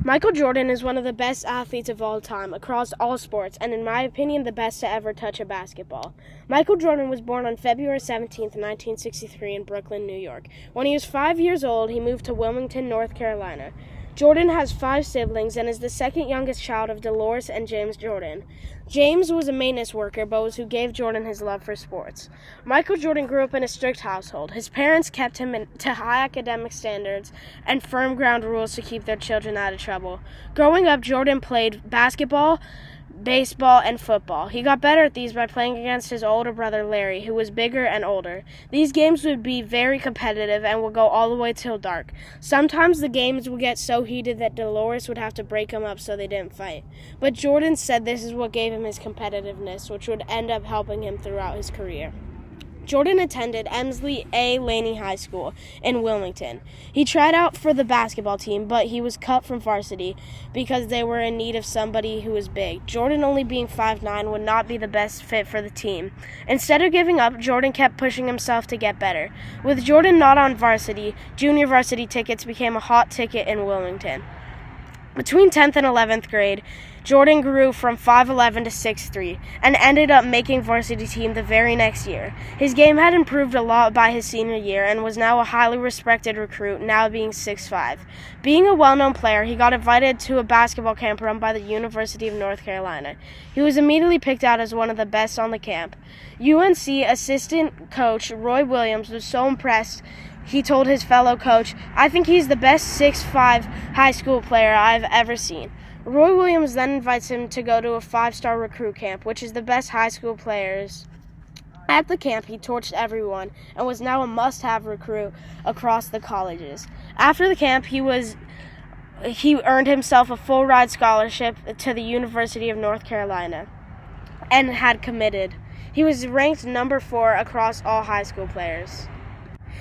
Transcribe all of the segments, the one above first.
Michael Jordan is one of the best athletes of all time across all sports, and in my opinion, the best to ever touch a basketball. Michael Jordan was born on February 17, 1963 in Brooklyn, New York. When he was 5 years old, he moved to Wilmington, North Carolina. Jordan has 5 siblings and is the second youngest child of Dolores and James Jordan. James was a maintenance worker, but was who gave Jordan his love for sports. Michael Jordan grew up in a strict household. His parents kept him to high academic standards and firm ground rules to keep their children out of trouble. Growing up, Jordan played basketball, baseball, and football. He got better at these by playing against his older brother Larry, who was bigger and older. These games would be very competitive and would go all the way till dark. Sometimes the games would get so heated that Dolores would have to break them up so they didn't fight. But Jordan said this is what gave him his competitiveness, which would end up helping him throughout his career. Jordan attended Emsley A. Laney High School in Wilmington. He tried out for the basketball team, but he was cut from varsity because they were in need of somebody who was big. Jordan, only being 5'9", would not be the best fit for the team. Instead of giving up, Jordan kept pushing himself to get better. With Jordan not on varsity, junior varsity tickets became a hot ticket in Wilmington. Between 10th and 11th grade, Jordan grew from 5'11" to 6'3", and ended up making varsity team the very next year. His game had improved a lot by his senior year and was now a highly respected recruit, now being 6'5". Being a well-known player, he got invited to a basketball camp run by the University of North Carolina. He was immediately picked out as one of the best on the camp. UNC assistant coach Roy Williams was so impressed he told his fellow coach, "I think he's the best 6'5" high school player I've ever seen." Roy Williams then invites him to go to a 5-star recruit camp, which is the best high school players. At the camp, he torched everyone and was now a must-have recruit across the colleges. After the camp, he earned himself a full-ride scholarship to the University of North Carolina and had committed. He was ranked number 4 across all high school players.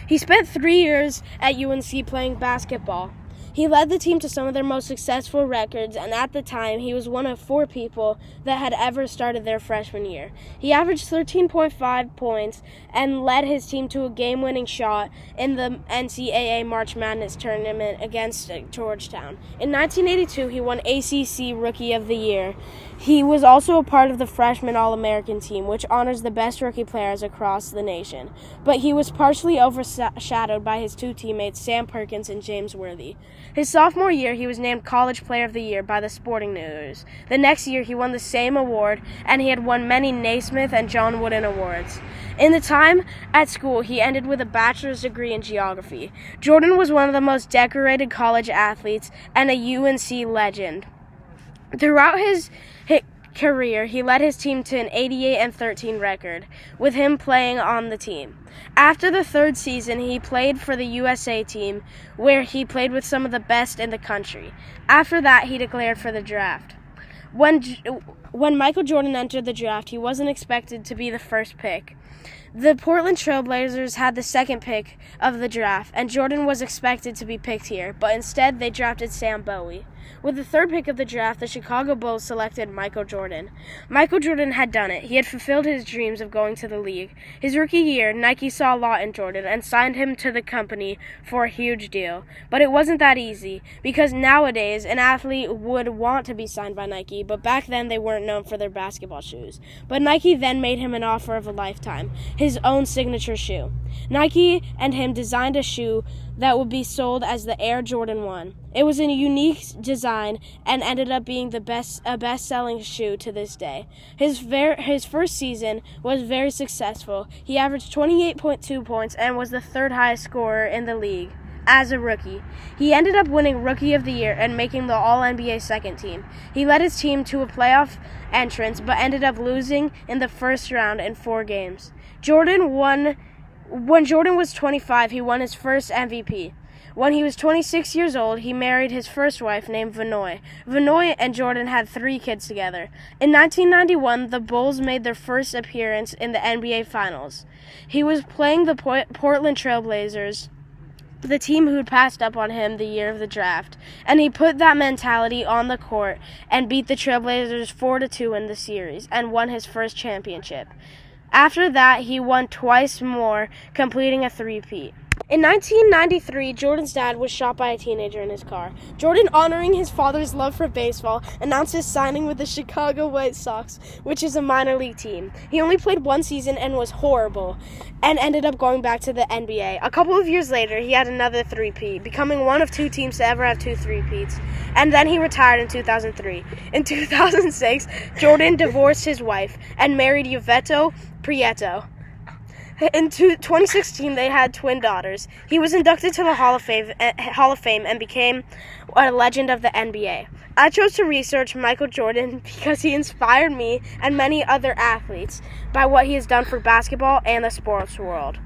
He spent 3 years at UNC playing basketball. He led the team to some of their most successful records, and at the time, he was one of 4 people that had ever started their freshman year. He averaged 13.5 points and led his team to a game-winning shot in the NCAA March Madness tournament against Georgetown. In 1982, he won ACC Rookie of the Year. He was also a part of the Freshman All-American team, which honors the best rookie players across the nation. But he was partially overshadowed by his 2 teammates, Sam Perkins and James Worthy. His sophomore year, he was named College Player of the Year by the Sporting News. The next year, he won the same award, and he had won many Naismith and John Wooden awards. In the time at school, he ended with a bachelor's degree in geography. Jordan was one of the most decorated college athletes and a UNC legend. Throughout his career, he led his team to an 88-13 record, with him playing on the team. After the 3rd season, he played for the USA team, where he played with some of the best in the country. After that, he declared for the draft. When Michael Jordan entered the draft, he wasn't expected to be the first pick. The Portland Trail Blazers had the 2nd pick of the draft, and Jordan was expected to be picked here, but instead they drafted Sam Bowie. With the 3rd pick of the draft, the Chicago Bulls selected Michael Jordan. Michael Jordan had done it. He had fulfilled his dreams of going to the league. His rookie year, Nike saw a lot in Jordan and signed him to the company for a huge deal. But it wasn't that easy, because nowadays an athlete would want to be signed by Nike, but back then they weren't known for their basketball shoes. But Nike then made him an offer of a lifetime, his own signature shoe. Nike and him designed a shoe that would be sold as the Air Jordan 1. It was a unique design and ended up being a best-selling shoe to this day. His first season was very successful. He averaged 28.2 points and was the 3rd highest scorer in the league as a rookie. He ended up winning Rookie of the Year and making the All-NBA 2nd team. He led his team to a playoff entrance but ended up losing in the first round in 4 games. When Jordan was 25, he won his first MVP. When he was 26 years old, he married his first wife named Vanoy. Vanoy and Jordan had 3 kids together. In 1991, the Bulls made their first appearance in the NBA Finals. He was playing the Portland Trail Blazers, the team who'd passed up on him the year of the draft, and he put that mentality on the court and beat the Trailblazers 4-2 in the series and won his first championship. After that, he won twice more, completing a 3-peat. In 1993, Jordan's dad was shot by a teenager in his car. Jordan, honoring his father's love for baseball, announced his signing with the Chicago White Sox, which is a minor league team. He only played one season and was horrible, and ended up going back to the NBA. A couple of years later, he had another three-peat, becoming one of 2 teams to ever have 2 three-peats, and then he retired in 2003. In 2006, Jordan divorced his wife and married Yvetto Prieto. In 2016, they had twin daughters. He was inducted to the Hall of Fame and became a legend of the NBA. I chose to research Michael Jordan because he inspired me and many other athletes by what he has done for basketball and the sports world.